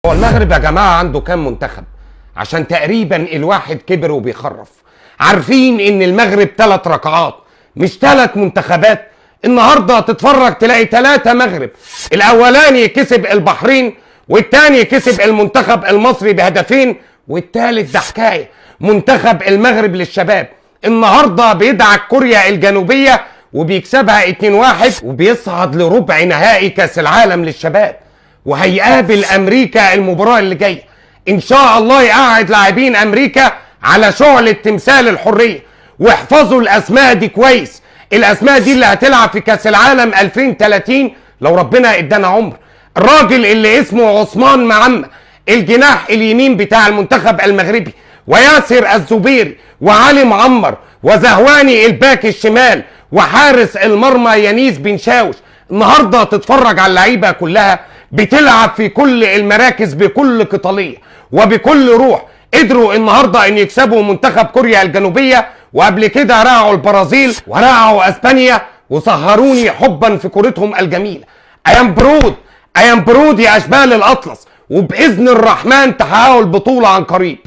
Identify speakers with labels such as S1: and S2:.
S1: هو المغرب يا جماعة عنده كام منتخب؟ عشان تقريبا الواحد كبر وبيخرف. عارفين ان المغرب 3 ركعات مش 3 منتخبات. النهاردة تتفرج تلاقي 3 مغرب، الاولاني كسب البحرين والتاني كسب المنتخب المصري ب2، والتالت ده حكاية منتخب المغرب للشباب النهاردة بيدعك كوريا الجنوبية وبيكسبها 2-1 وبيصعد لربع نهائي كاس العالم للشباب، وهيقابل امريكا المباراة اللي جاية ان شاء الله. يقعد لاعبين امريكا على شعلة تمثال الحرية، واحفظوا الاسماء دي كويس. الاسماء دي اللي هتلعب في كاس العالم 2030 لو ربنا ادانا عمر. الراجل اللي اسمه عثمان معمة الجناح اليمين بتاع المنتخب المغربي، وياسر الزبيري وعلي معمر وزهواني الباك الشمال وحارس المرمى يانيس بن شاوش. النهارده تتفرج على اللعيبه كلها بتلعب في كل المراكز بكل قتاليه وبكل روح. قدروا النهارده ان يكسبوا منتخب كوريا الجنوبيه، وقبل كده رقعوا البرازيل ورقعوا اسبانيا وسهروني حبا في كورتهم الجميله. ايام برود يا اشبال الاطلس، وباذن الرحمن تحققوا البطوله عن قريب.